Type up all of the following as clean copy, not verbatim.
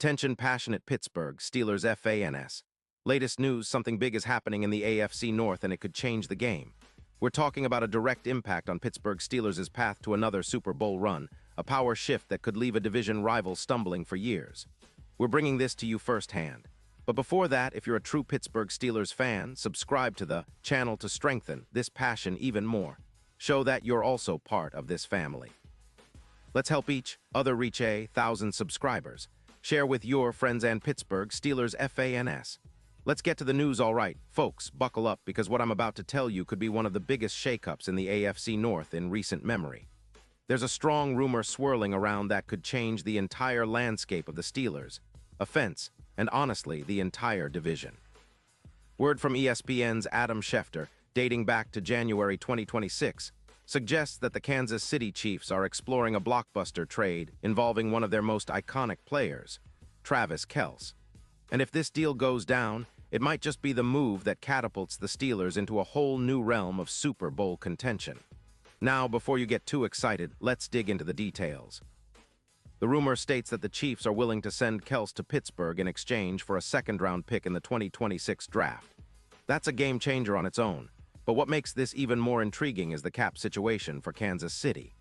Attention passionate Pittsburgh Steelers fans. Latest news, something big is happening in the AFC North and it could change the game. We're talking about a direct impact on Pittsburgh Steelers' path to another Super Bowl run, a power shift that could leave a division rival stumbling for years. We're bringing this to you firsthand. But before that, if you're a true Pittsburgh Steelers fan, subscribe to the channel to strengthen this passion even more. Show that you're also part of this family. Let's help each other reach 1,000 subscribers. Share with your friends and Pittsburgh Steelers fans. Let's get to the news, all right. Folks, buckle up because what I'm about to tell you could be one of the biggest shakeups in the AFC North in recent memory. There's a strong rumor swirling around that could change the entire landscape of the Steelers, offense, and honestly, the entire division. Word from ESPN's Adam Schefter, dating back to January 2026, suggests that the Kansas City Chiefs are exploring a blockbuster trade involving one of their most iconic players, Travis Kelce. And if this deal goes down, it might just be the move that catapults the Steelers into a whole new realm of Super Bowl contention. Now, before you get too excited, let's dig into the details. The rumor states that the Chiefs are willing to send Kelce to Pittsburgh in exchange for a second-round pick in the 2026 draft. That's a game-changer on its own, but what makes this even more intriguing is the cap situation for Kansas City.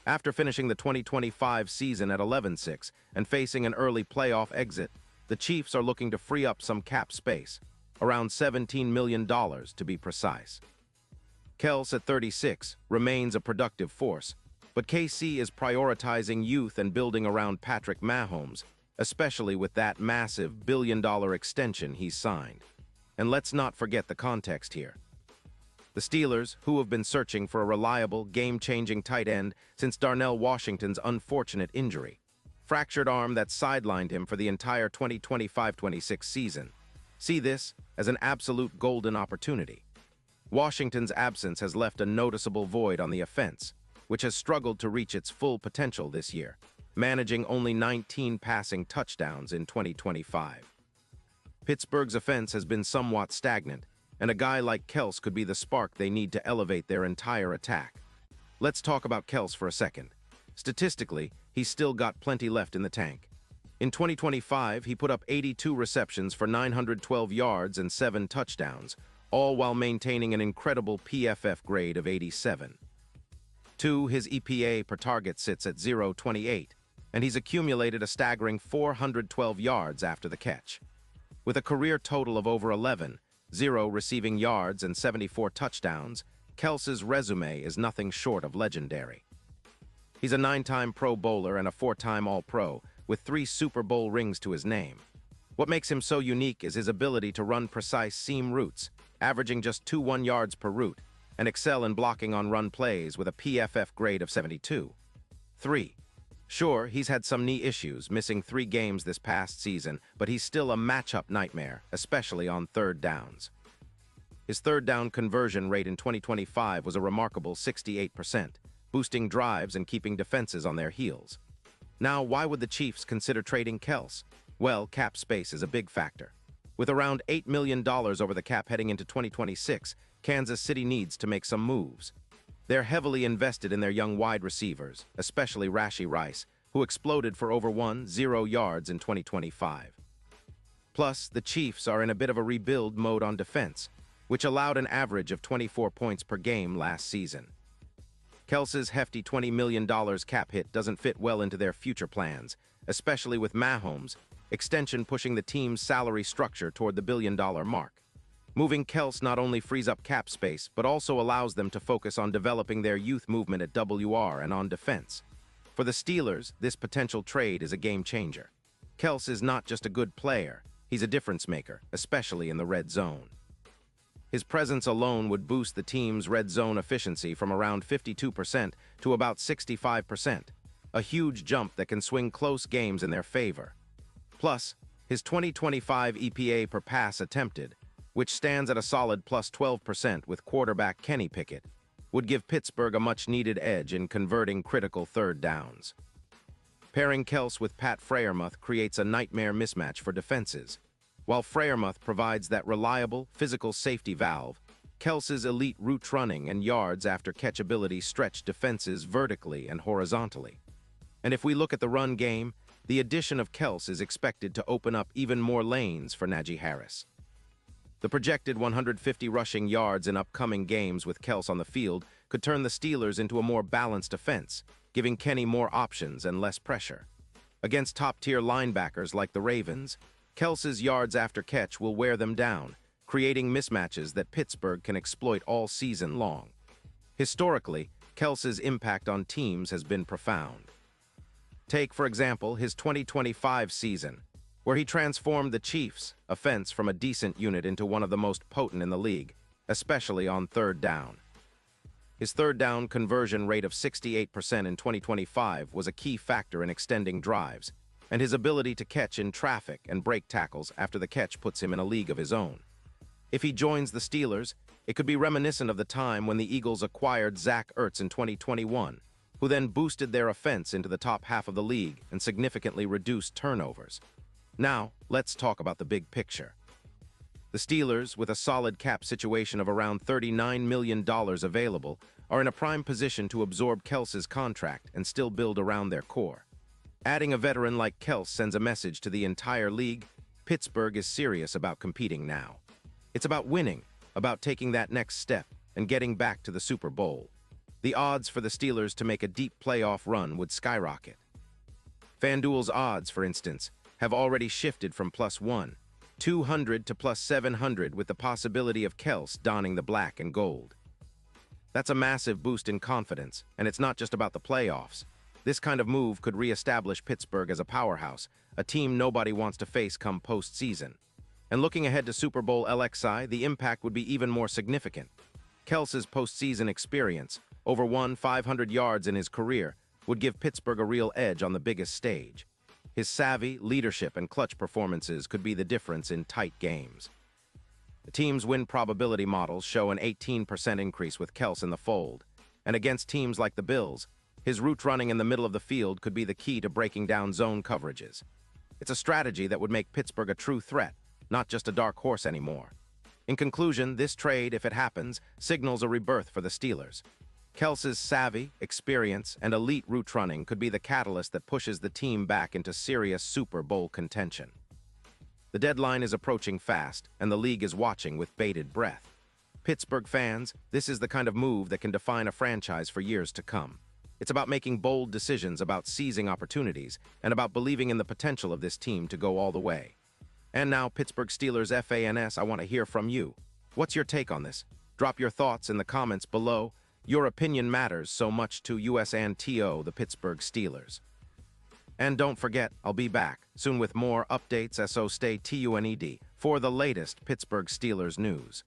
After finishing the 2025 season at 11-6 and facing an early playoff exit, the Chiefs are looking to free up some cap space, around $17 million to be precise. Kelce at 36 remains a productive force, but KC is prioritizing youth and building around Patrick Mahomes, especially with that massive billion-dollar extension he's signed. And let's not forget the context here. The Steelers, who have been searching for a reliable, game-changing tight end since Darnell Washington's unfortunate injury, fractured arm that sidelined him for the entire 2025-26 season, see this as an absolute golden opportunity. Washington's absence has left a noticeable void on the offense, which has struggled to reach its full potential this year, managing only 19 passing touchdowns in 2025. Pittsburgh's offense has been somewhat stagnant, and a guy like Kelce could be the spark they need to elevate their entire attack. Let's talk about Kelce for a second. Statistically, he's still got plenty left in the tank. In 2025, he put up 82 receptions for 912 yards and 7 touchdowns, all while maintaining an incredible PFF grade of 87. His EPA per target sits at 0.28, and he's accumulated a staggering 412 yards after the catch. With a career total of over 11, 0 receiving yards and 74 touchdowns, Kelce's resume is nothing short of legendary. He's a 9-time Pro Bowler and a 4-time All-Pro, with 3 Super Bowl rings to his name. What makes him so unique is his ability to run precise seam routes, averaging just 2 yards per route, and excel in blocking on run plays with a PFF grade of 72. Sure, he's had some knee issues, missing 3 games this past season, but he's still a matchup nightmare, especially on third downs. His third down conversion rate in 2025 was a remarkable 68%, boosting drives and keeping defenses on their heels. Now, why would the Chiefs consider trading Kelce? Well, cap space is a big factor. With around $8 million over the cap heading into 2026, Kansas City needs to make some moves. They're heavily invested in their young wide receivers, especially Rashee Rice, who exploded for over 10 yards in 2025. Plus, the Chiefs are in a bit of a rebuild mode on defense, which allowed an average of 24 points per game last season. Kelce's hefty $20 million cap hit doesn't fit well into their future plans, especially with Mahomes' extension pushing the team's salary structure toward the billion-dollar mark. Moving Kelce not only frees up cap space, but also allows them to focus on developing their youth movement at WR and on defense. For the Steelers, this potential trade is a game-changer. Kelce is not just a good player, he's a difference-maker, especially in the red zone. His presence alone would boost the team's red zone efficiency from around 52% to about 65%, a huge jump that can swing close games in their favor. Plus, his 2025 EPA per pass attempted, which stands at a solid plus 12% with quarterback Kenny Pickett, would give Pittsburgh a much-needed edge in converting critical third downs. Pairing Kelce with Pat Freiermuth creates a nightmare mismatch for defenses. While Freiermuth provides that reliable, physical safety valve, Kelce's elite route running and yards after catch ability stretch defenses vertically and horizontally. And if we look at the run game, the addition of Kels is expected to open up even more lanes for Najee Harris. The projected 150 rushing yards in upcoming games with Kels on the field could turn the Steelers into a more balanced offense, giving Kenny more options and less pressure. Against top-tier linebackers like the Ravens, Kels's yards after catch will wear them down, creating mismatches that Pittsburgh can exploit all season long. Historically, Kels's impact on teams has been profound. Take, for example, his 2025 season, where he transformed the Chiefs' offense from a decent unit into one of the most potent in the league, especially on third down. His third down conversion rate of 68% in 2025 was a key factor in extending drives, and his ability to catch in traffic and break tackles after the catch puts him in a league of his own. If he joins the Steelers, it could be reminiscent of the time when the Eagles acquired Zach Ertz in 2021, who then boosted their offense into the top half of the league and significantly reduced turnovers. Now, let's talk about the big picture. The Steelers, with a solid cap situation of around $39 million available, are in a prime position to absorb Kels's contract and still build around their core. Adding a veteran like Kels sends a message to the entire league: Pittsburgh is serious about competing now. It's about winning, about taking that next step and getting back to the Super Bowl. The odds for the Steelers to make a deep playoff run would skyrocket. FanDuel's odds, for instance, have already shifted from +1,200 to +700 with the possibility of Kels donning the black and gold. That's a massive boost in confidence, and it's not just about the playoffs. This kind of move could re-establish Pittsburgh as a powerhouse, a team nobody wants to face come postseason. And looking ahead to Super Bowl LXI, the impact would be even more significant. Kels's postseason experience, over 500 yards in his career, would give Pittsburgh a real edge on the biggest stage. His savvy, leadership, and clutch performances could be the difference in tight games. The team's win probability models show an 18% increase with Kels in the fold, and against teams like the Bills, his route running in the middle of the field could be the key to breaking down zone coverages. It's a strategy that would make Pittsburgh a true threat, not just a dark horse anymore. In conclusion, this trade, if it happens, signals a rebirth for the Steelers. Kels's savvy, experience, and elite route running could be the catalyst that pushes the team back into serious Super Bowl contention. The deadline is approaching fast, and the league is watching with bated breath. Pittsburgh fans, this is the kind of move that can define a franchise for years to come. It's about making bold decisions, about seizing opportunities, and about believing in the potential of this team to go all the way. And now, Pittsburgh Steelers fans, I want to hear from you. What's your take on this? Drop your thoughts in the comments below. Your opinion matters so much to us and the Pittsburgh Steelers. And don't forget, I'll be back soon with more updates, so stay tuned for the latest Pittsburgh Steelers news.